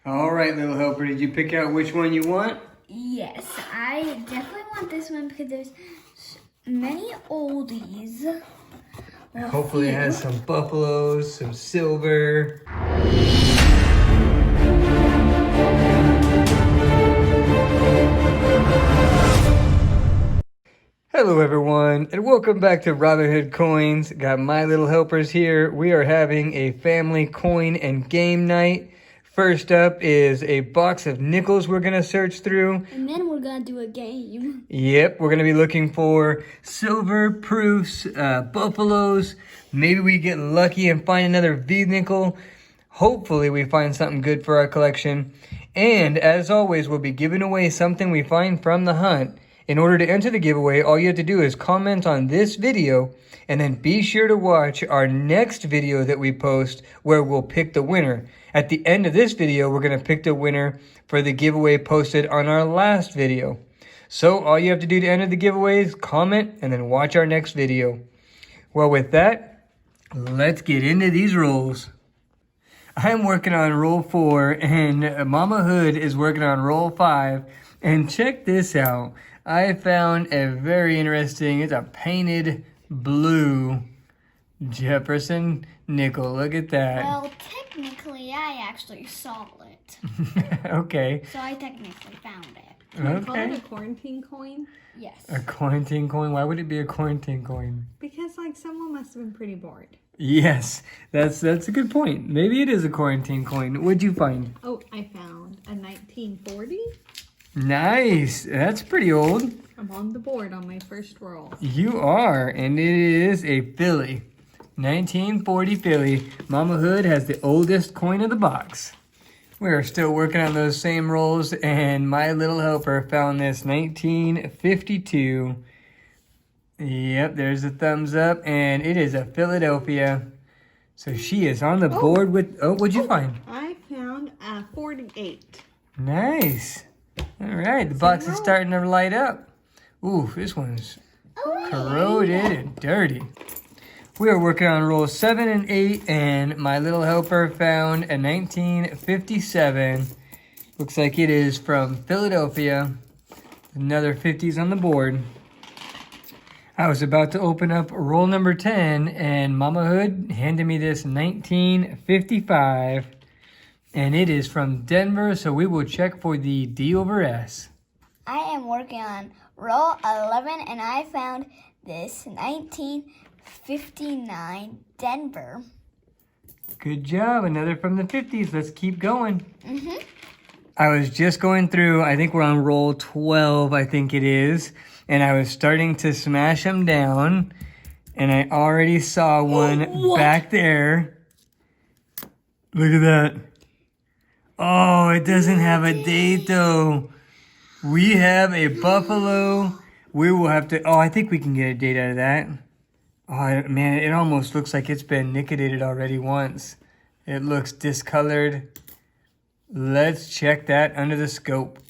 All right, little helper, did you pick out which one you want? Yes, I definitely want this one because there's many oldies. Well, Hopefully it has some buffaloes, some silver. Hello everyone, and welcome back to Robinhood Coins. Got my little helpers here. We are having a family coin and game night. First up is a box of nickels we're going to search through. And then we're going to do a game. Yep, we're going to be looking for silver proofs, buffaloes. Maybe we get lucky and find another V nickel. Hopefully we find something good for our collection. And as always, we'll be giving away something we find from the hunt. In order to enter the giveaway, all you have to do is comment on this video and then be sure to watch our next video that we post where we'll pick the winner. At the end of this video, we're going to pick the winner for the giveaway posted on our last video. So all you have to do to enter the giveaway is comment and then watch our next video. Well, with that, let's get into these rolls. I'm working on roll 4 and Mama Hood is working on roll 5. And check this out. I found a very interesting, it's a painted blue Jefferson nickel. Look at that. Well, technically, I actually saw it. Okay. So I technically found it. Can we call it a quarantine coin? Yes. A quarantine coin? Why would it be a quarantine coin? Because like someone must have been pretty bored. Yes, that's a good point. Maybe it is a quarantine coin. What'd you find? Oh, I found a 1940. Nice. That's pretty old. I'm on the board on my first roll. You are, and it is a Philly. 1940 Philly. Mama Hood has the oldest coin of the box. We are still working on those same rolls, and my little helper found this 1952. Yep, there's a thumbs up, and it is a Philadelphia. So she is on the board with, what'd you find? I found a 48. Nice. All right, the box is starting to light up. Ooh, this one's corroded and dirty. We are working on rolls 7 and 8, and my little helper found a 1957. Looks like it is from Philadelphia. Another 50s on the board. I was about to open up roll number 10, and Mama Hood handed me this 1955. And it is from Denver, so we will check for the D over S. I am working on roll 11, and I found this 1959 Denver. Good job. Another from the 50s. Let's keep going. I was just going through, I think we're on roll 12, I think it is. And I was starting to smash them down. And I already saw one back there. Look at that. Oh, it doesn't have a date though. We have a buffalo. We will have to, I think we can get a date out of that. Oh, man, it almost looks like it's been nickedated already once. It looks discolored. Let's check that under the scope.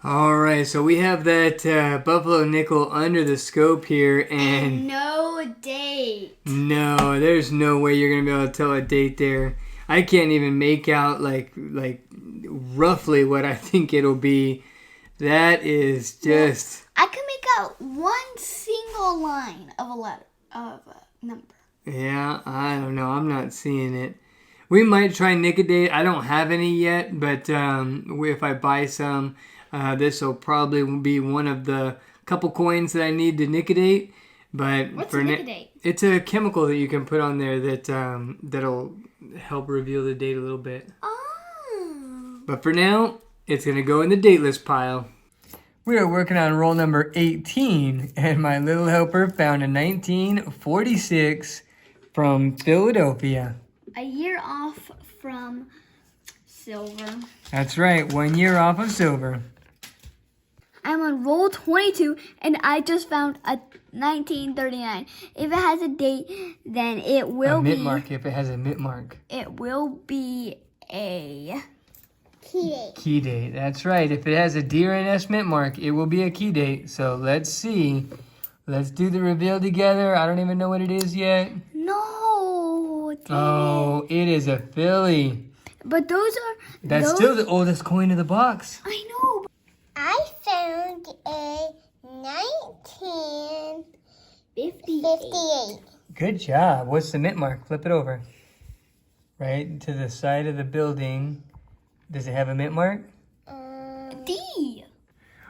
All right, so we have that buffalo nickel under the scope here, and no date. no, there's no way you're gonna be able to tell a date there. I can't even make out like roughly what I think it'll be. That is just. I can make out one single line of a number. Yeah, I don't know. I'm not seeing it. We might try Nicodate. I don't have any yet, but if I buy some, this will probably be one of the couple coins that I need to Nicodate. But what's a Nicodate? It's a chemical that you can put on there that that'll help reveal the date a little bit. Oh. But for now, it's going to go in the dateless pile. We are working on roll number 18, and my little helper found a 1946 from Philadelphia. A year off from silver. That's right, 1 year off of silver. I'm on roll 22, and I just found a 1939. If it has a date, then it will be... A mint mark, if it has a mint mark. It will be a... Key date. Key date, that's right. If it has a D or an S mint mark, it will be a key date. So let's see. Let's do the reveal together. I don't even know what it is yet. No. Oh, it is a Philly. But those are. That's those, still the oldest coin of the box. I know. I found a 1958. Good job. What's the mint mark? Flip it over. Right to the side of the building. Does it have a mint mark? D.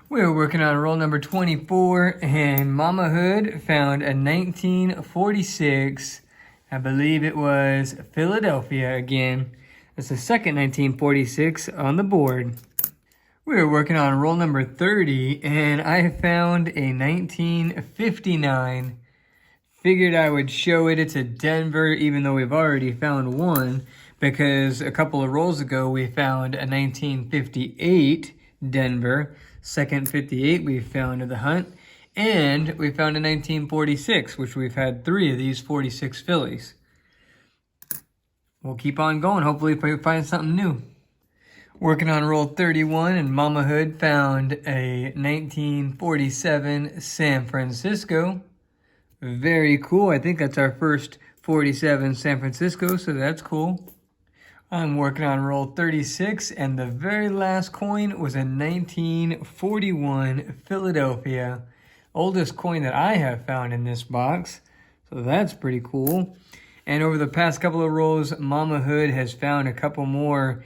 We were working on roll number 24, and Mama Hood found a 1946. I believe it was Philadelphia again. It's the second 1946 on the board. We were working on roll number 30, and I found a 1959. Figured I would show it. It's a Denver, even though we've already found one, because a couple of rolls ago we found a 1958 Denver. Second 58 we found in the hunt. And we found a 1946, which we've had 3 of these 46 Phillies. We'll keep on going. Hopefully we find something new. Working on roll 31, and Mama Hood found a 1947 San Francisco. Very cool. I think that's our first 47 San Francisco, so that's cool. I'm working on roll 36, and the very last coin was a 1941 Philadelphia. Oldest coin that I have found in this box, so that's pretty cool. And over the past couple of rolls, Mama Hood has found a couple more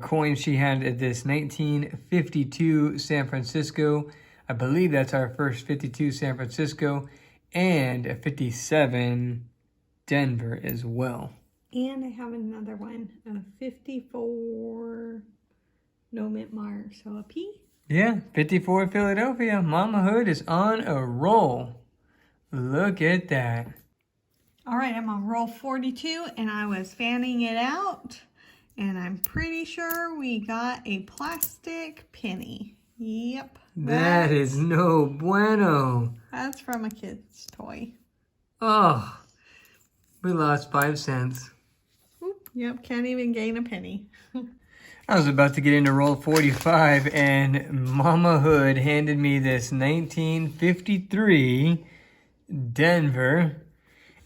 coins. She had this 1952 San Francisco. I believe that's our first 52 San Francisco, and a 57 Denver as well. And I have another one, a 54, no mint mark, so a P. Yeah, 54 Philadelphia. Mama Hood is on a roll. Look at that. All right, I'm on roll 42, and I was fanning it out, and I'm pretty sure we got a plastic penny. Yep. That is no bueno. That's from a kid's toy. Oh, we lost 5 cents. Oop, yep, can't even gain a penny. I was about to get into roll 45, and Mama Hood handed me this 1953 Denver.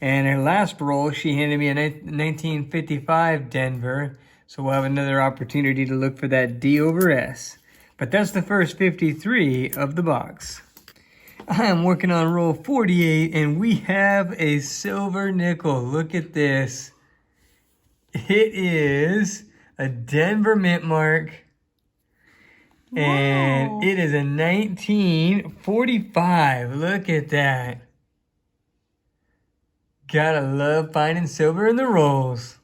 And her last roll, she handed me a 1955 Denver. So we'll have another opportunity to look for that D over S. But that's the first 53 of the box. I am working on roll 48, and we have a silver nickel. Look at this. It is a Denver mint mark. And Whoa. it is a 1945. Look at that. Gotta love finding silver in the rolls.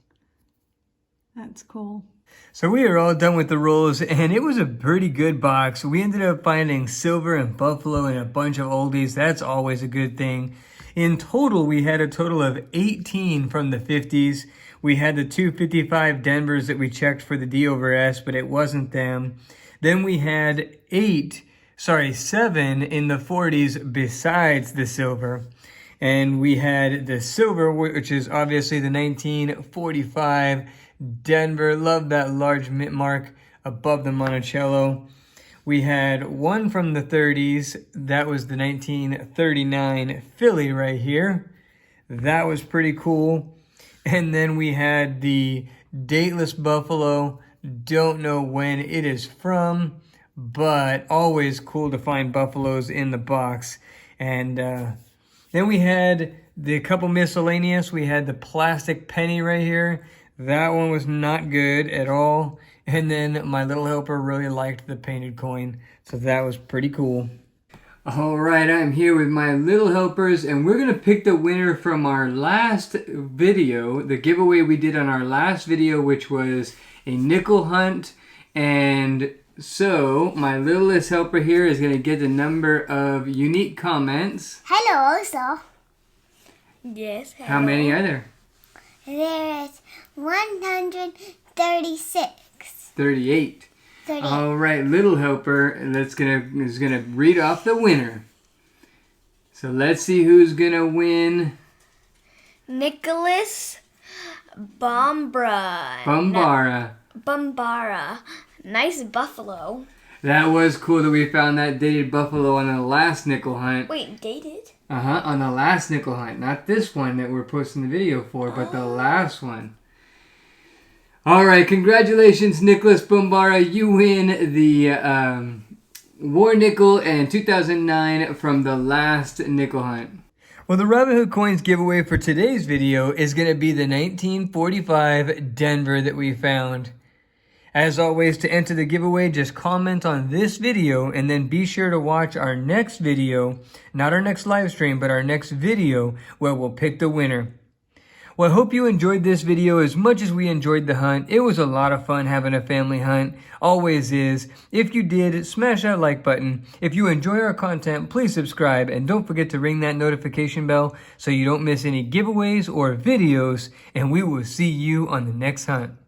That's cool. So we are all done with the rolls, and it was a pretty good box. We ended up finding silver and buffalo and a bunch of oldies. That's always a good thing. In total, we had a total of 18 from the 50s. We had the 255 Denvers that we checked for the D over S, but it wasn't them. Then we had 7 in the 40s besides the silver. And we had the silver, which is obviously the 1945 Denver. Love that large mint mark above the Monticello. We had one from the 30s. That was the 1939 Philly right here. That was pretty cool. And then we had the dateless buffalo. Don't know when it is from, but always cool to find buffaloes in the box. And then we had the couple miscellaneous. We had the plastic penny right here. That one was not good at all. And then my little helper really liked the painted coin. So that was pretty cool. All right, I'm here with my little helpers, and we're going to pick the winner from our last video, the giveaway we did on our last video, which was a nickel hunt. And so my littlest helper here is going to get the number of unique comments. Hello, also. Yes. Hello. How many are there? There is 136. 38. 38. All right, little helper, is gonna read off the winner. So let's see who's gonna win. Nicholas Bombara. Bombara. Nice buffalo. That was cool that we found that dated buffalo on the last nickel hunt. Wait, dated? On the last nickel hunt. Not this one that we're posting the video for, but the last one. All right, congratulations, Nicholas Bombara. You win the War Nickel and 2009 from the last nickel hunt. Well, the Robinhood Coins giveaway for today's video is going to be the 1945 Denver that we found. As always, to enter the giveaway, just comment on this video and then be sure to watch our next video, not our next live stream, but our next video where we'll pick the winner. Well, I hope you enjoyed this video as much as we enjoyed the hunt. It was a lot of fun having a family hunt. Always is. If you did, smash that like button. If you enjoy our content, please subscribe. And don't forget to ring that notification bell so you don't miss any giveaways or videos. And we will see you on the next hunt.